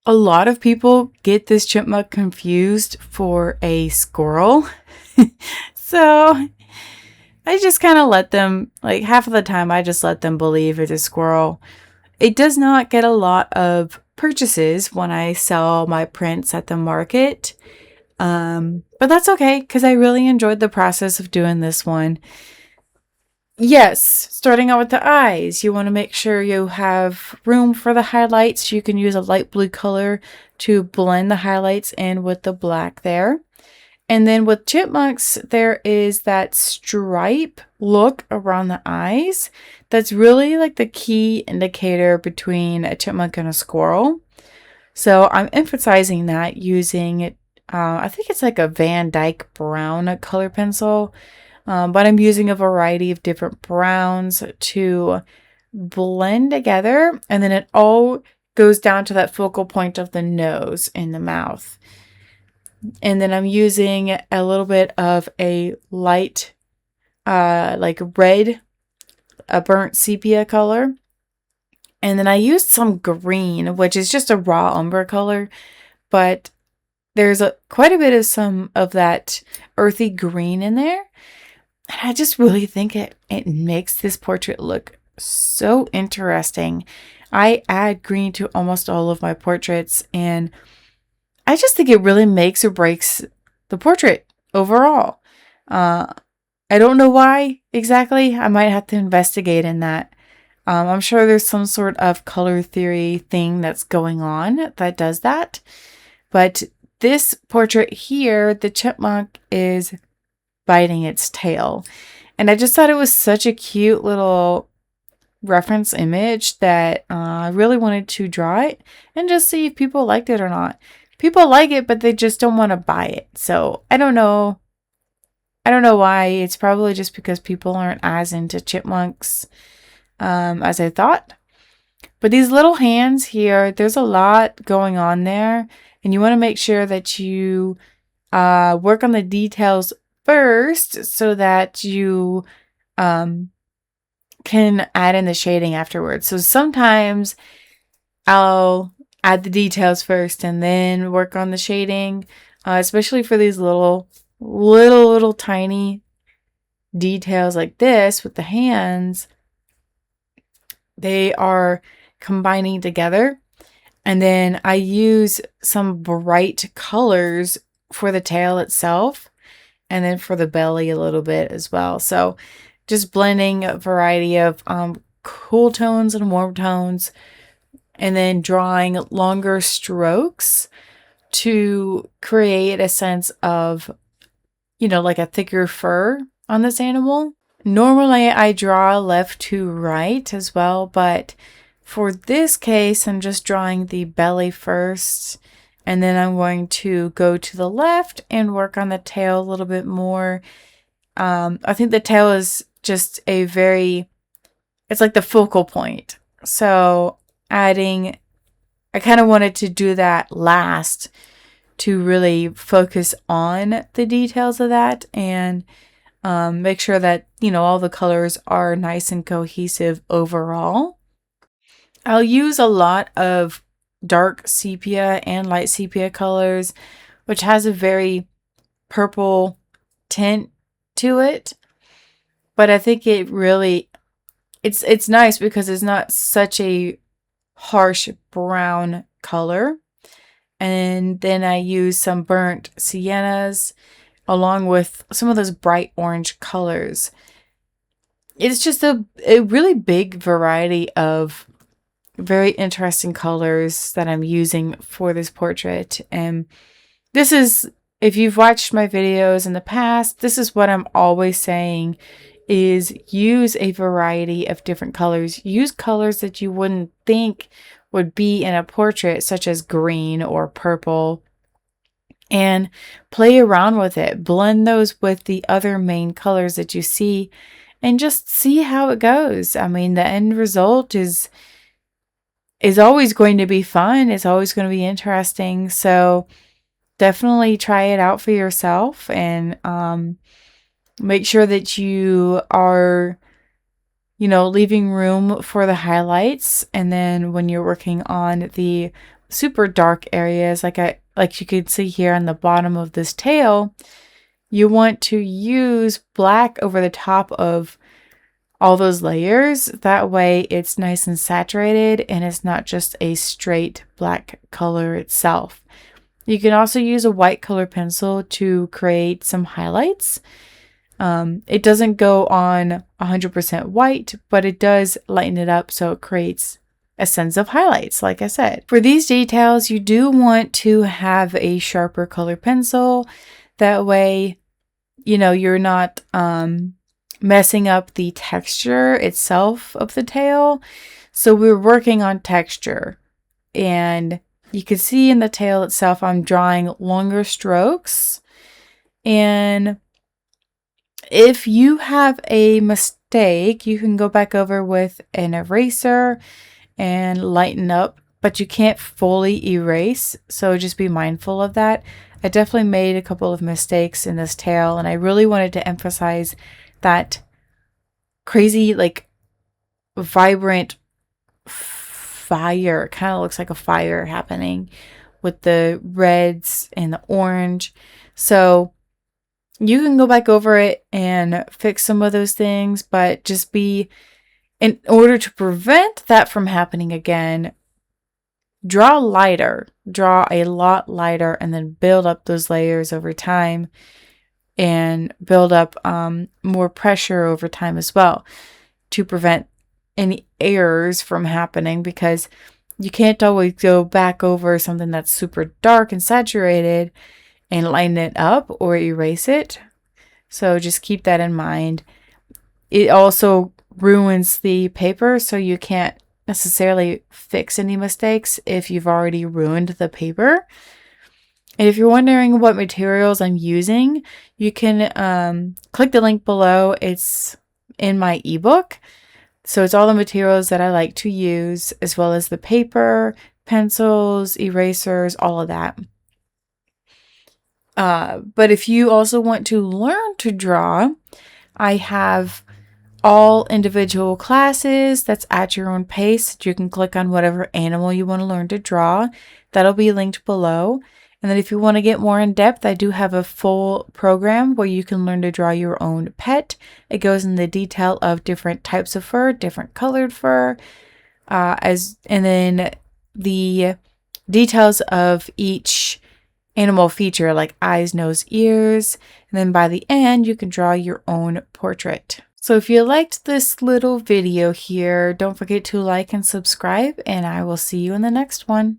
A lot of people get this chipmunk confused for a squirrel. So I just kind of let them, like half of the time, I just let them believe it's a squirrel. It does not get a lot of purchases when I sell my prints at the market. But that's okay because I really enjoyed the process of doing this one. Yes, starting out with the eyes, you want to make sure you have room for the highlights. You can use a light blue color to blend the highlights in with the black there. And then with chipmunks, there is that stripe look around the eyes. That's really like the key indicator between a chipmunk and a squirrel. So I'm emphasizing that using, I think it's like a Van Dyke brown color pencil. But I'm using a variety of different browns to blend together. And then it all goes down to that focal point of the nose and the mouth. And then I'm using a little bit of a light, like red, a burnt sepia color. And then I used some green, which is just a raw umber color. But there's quite a bit of some of that earthy green in there. And I just really think it makes this portrait look so interesting. I add green to almost all of my portraits, and I just think it really makes or breaks the portrait overall. I don't know why exactly. I might have to investigate in that. I'm sure there's some sort of color theory thing that's going on that does that. But this portrait here, the chipmunk is biting its tail. And I just thought it was such a cute little reference image that I really wanted to draw it and just see if people liked it or not. People like it, but they just don't want to buy it. So I don't know. I don't know why. It's probably just because people aren't as into chipmunks as I thought. But these little hands here, there's a lot going on there. And you want to make sure that you work on the details first so that you can add in the shading afterwards. So sometimes I'll add the details first and then work on the shading, especially for these little tiny details like this with the hands. They are combining together. And then I use some bright colors for the tail itself. And then for the belly a little bit as well. So just blending a variety of cool tones and warm tones. And then drawing longer strokes to create a sense of, like a thicker fur on this animal. Normally I draw left to right as well. But for this case, I'm just drawing the belly first. And then I'm going to go to the left and work on the tail a little bit more. I think the tail is just it's like the focal point. So I kind of wanted to do that last to really focus on the details of that and make sure that, all the colors are nice and cohesive overall. I'll use a lot of dark sepia and light sepia colors, which has a very purple tint to it. But I think it really, it's nice because it's not such a harsh brown color. And then I use some burnt siennas along with some of those bright orange colors. It's just a really big variety of very interesting colors that I'm using for this portrait. And this is, if you've watched my videos in the past, this is what I'm always saying is use a variety of different colors. Use colors that you wouldn't think would be in a portrait, such as green or purple, and play around with it. Blend those with the other main colors that you see and just see how it goes. I mean, the end result is always going to be fun. It's always going to be interesting. So definitely try it out for yourself and make sure that you are, leaving room for the highlights. And then when you're working on the super dark areas, like you could see here on the bottom of this tail, you want to use black over the top of all those layers. That way it's nice and saturated and it's not just a straight black color itself. You can also use a white color pencil to create some highlights. It doesn't go on 100% white, but it does lighten it up so it creates a sense of highlights, like I said. For these details, you do want to have a sharper color pencil. That way, you're not messing up the texture itself of the tail. So we're working on texture, and you can see in the tail itself, I'm drawing longer strokes. And if you have a mistake, you can go back over with an eraser and lighten up, but you can't fully erase. So just be mindful of that. I definitely made a couple of mistakes in this tail, and I really wanted to emphasize that crazy, like, vibrant fire. It kind of looks like a fire happening with the reds and the orange. So you can go back over it and fix some of those things, but just in order to prevent that from happening again, draw lighter, draw a lot lighter, and then build up those layers over time and build up more pressure over time as well to prevent any errors from happening, because you can't always go back over something that's super dark and saturated and lighten it up or erase it. So just keep that in mind. It also ruins the paper, so you can't necessarily fix any mistakes if you've already ruined the paper. And if you're wondering what materials I'm using, you can click the link below. It's in my ebook. So it's all the materials that I like to use, as well as the paper, pencils, erasers, all of that. But if you also want to learn to draw, I have all individual classes that's at your own pace. You can click on whatever animal you want to learn to draw. That'll be linked below. And then if you want to get more in depth, I do have a full program where you can learn to draw your own pet. It goes in the detail of different types of fur, different colored fur, and then the details of each animal feature, like eyes, nose, ears. And then by the end, you can draw your own portrait. So if you liked this little video here, don't forget to like and subscribe, and I will see you in the next one.